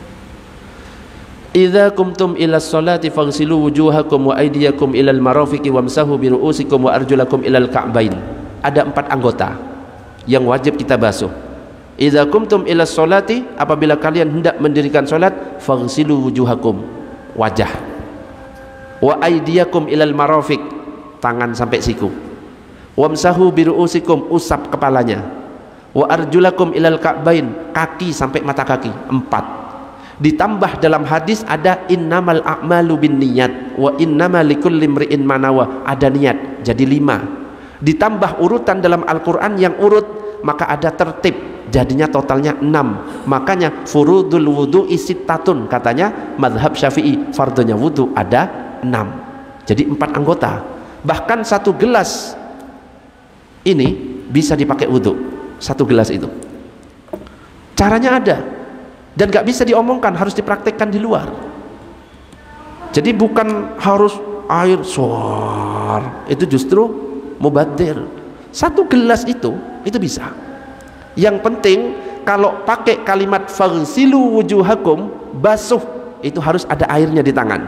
Idza kumtum ila sholati faghsilu wujuhakum wa aydiyakum ilal marafiqi wamsahu bi ru'usikum wa arjulakum ilal ka'bain. Ada 4 anggota yang wajib kita basuh. Idza kumtum ila sholati, apabila kalian hendak mendirikan salat, faghsilu wujuhakum, wajah. Wa aydiyakum ilal marafiq, tangan sampai siku. Wamsahu bi ru'usikum, usap kepalanya. Wa arjulakum ilal ka'bain, kaki sampai mata kaki, 4. Ditambah dalam hadis ada innamal a'malu binniyat wa innamal likulli imri'in ma nawa, ada niat, jadi 5. Ditambah urutan dalam Al-Qur'an yang urut, maka ada tertib, jadinya totalnya 6. Makanya furudul wudu'i sittatun, katanya mazhab Syafi'i fardunya wudu ada 6. Jadi 4 anggota. Bahkan 1 gelas ini bisa dipakai wudu, 1 gelas itu. Caranya ada. Dan gak bisa diomongkan, harus dipraktekkan di luar. Jadi bukan harus air suar, itu justru mubadir. 1 gelas itu bisa. Yang penting kalau pakai kalimat faghsilu wujuhakum, basuh, itu harus ada airnya di tangan.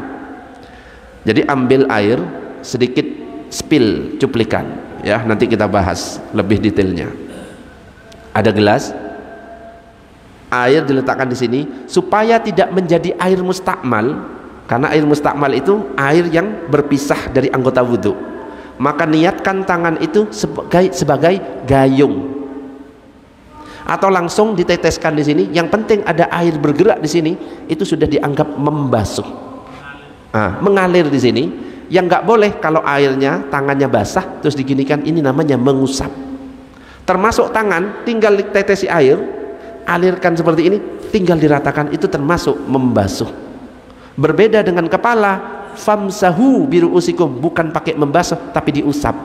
Jadi ambil air sedikit, spill, cuplikan, ya nanti kita bahas lebih detailnya. Ada gelas, air diletakkan di sini supaya tidak menjadi air mustakmal, karena air mustakmal itu air yang berpisah dari anggota wudhu. Maka niatkan tangan itu sebagai gayung, atau langsung diteteskan di sini. Yang penting ada air bergerak di sini, itu sudah dianggap membasuh. Mengalir di sini. Yang nggak boleh kalau airnya tangannya basah terus diginikan, ini namanya mengusap. Termasuk tangan tinggal ditetesi air, alirkan seperti ini, tinggal diratakan, itu termasuk membasuh. Berbeda dengan kepala, famsahu biru'usikum, bukan pakai membasuh tapi diusap,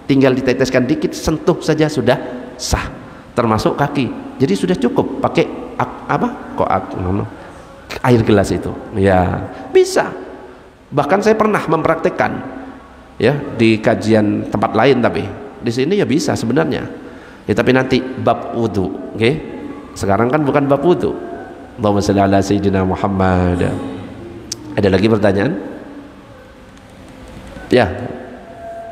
tinggal diteteskan dikit, sentuh saja sudah sah. Termasuk kaki, jadi sudah cukup pakai air gelas itu, ya bisa. Bahkan saya pernah mempraktekkan, ya di kajian tempat lain, tapi di sini ya bisa sebenarnya. Ya, tapi nanti bab wudu, oke? Sekarang kan bukan bab wudu. Allahumma shalli ala sayyidina Muhammad. Ada lagi pertanyaan? Ya,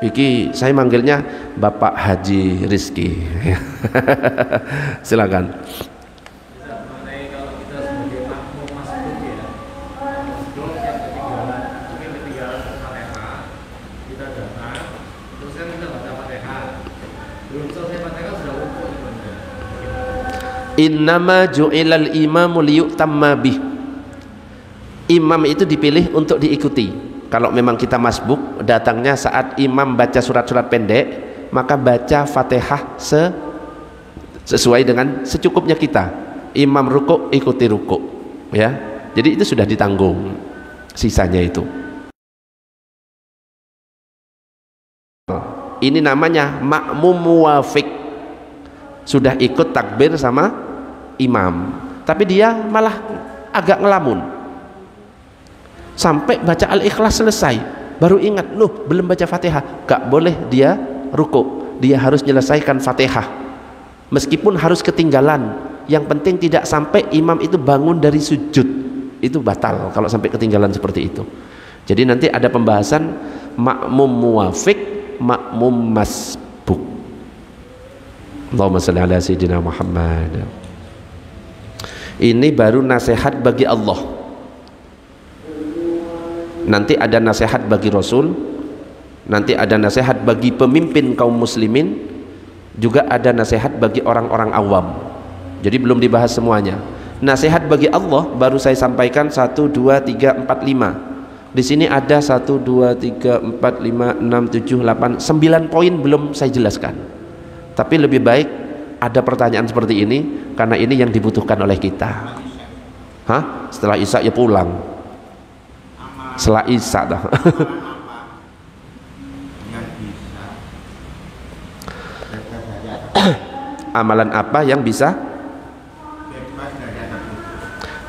Iki saya manggilnya Bapak Haji Rizki. Silakan. Innama ju'ilal imamu liyutamma bih. Imam itu dipilih untuk diikuti. Kalau memang kita masbuk, datangnya saat imam baca surat-surat pendek, maka baca Fatihah sesuai dengan secukupnya kita. Imam rukuk, ikuti rukuk, ya. Jadi itu sudah ditanggung sisanya itu. Ini namanya makmum muwafiq. Sudah ikut takbir sama imam, tapi dia malah agak ngelamun sampai baca Al-Ikhlas selesai, baru ingat, loh belum baca Fatihah. Gak boleh dia rukuk, dia harus menyelesaikan Fatihah meskipun harus ketinggalan. Yang penting tidak sampai imam itu bangun dari sujud, itu batal kalau sampai ketinggalan seperti itu. Jadi nanti ada pembahasan makmum muwafiq, makmum masbuk. Allahumma shalli ala sayyidina Muhammad. Ini baru nasihat bagi Allah. Nanti ada nasihat bagi Rasul, nanti ada nasihat bagi pemimpin kaum muslimin, juga ada nasihat bagi orang-orang awam. Jadi belum dibahas semuanya. Nasihat bagi Allah baru saya sampaikan 1, 2, 3, 4, 5. Di sini ada 1, 2, 3, 4, 5, 6, 7, 8, 9 poin belum saya jelaskan. Tapi lebih baik ada pertanyaan seperti ini, karena ini yang dibutuhkan oleh kita. Hah? Setelah Isya ya pulang. Setelah Isya dah. Amalan apa yang bisa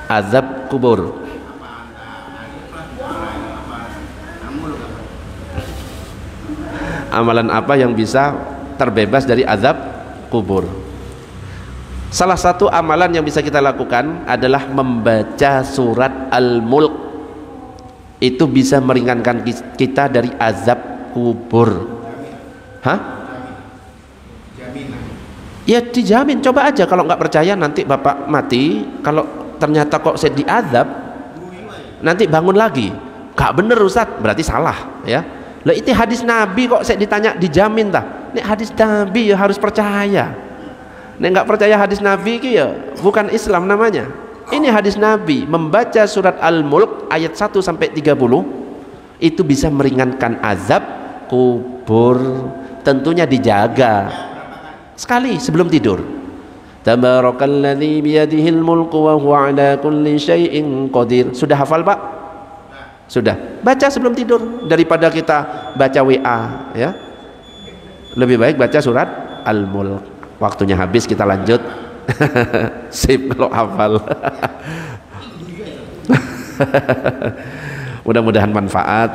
azab kubur? Amalan apa yang bisa terbebas dari azab kubur? Salah satu amalan yang bisa kita lakukan adalah membaca surat Al-Mulk. Itu bisa meringankan kita dari azab kubur. Hah? Ya dijamin. Coba aja, kalau nggak percaya nanti bapak mati, kalau ternyata kok saya diazab, nanti bangun lagi, gak bener Ustaz, berarti salah ya. Lah itu hadis Nabi kok saya ditanya dijamin tah? Nek hadis Nabi ya harus percaya. Nek nggak percaya hadis Nabi ki ya bukan Islam namanya. Ini hadis Nabi, membaca surat Al-Mulk ayat 1 sampai 30 itu bisa meringankan azab kubur. Tentunya dijaga sekali sebelum tidur. Tabarakalladzi biyadihil mulku wa huwa ala kulli syai'in qadir. Sudah hafal Pak? Sudah. Baca sebelum tidur daripada kita baca WA ya. Lebih baik baca surat Al-Mulk. Waktunya habis, kita lanjut. Sip kalau hafal. Mudah-mudahan manfaat.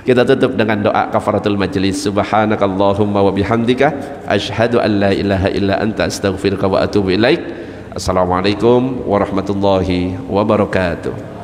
Kita tutup dengan doa kafaratul majlis. Subhanakallahumma wa bihamdika asyhadu an la ilaha illa anta astaghfiruka wa atubu ilaik. Assalamualaikum warahmatullahi wabarakatuh.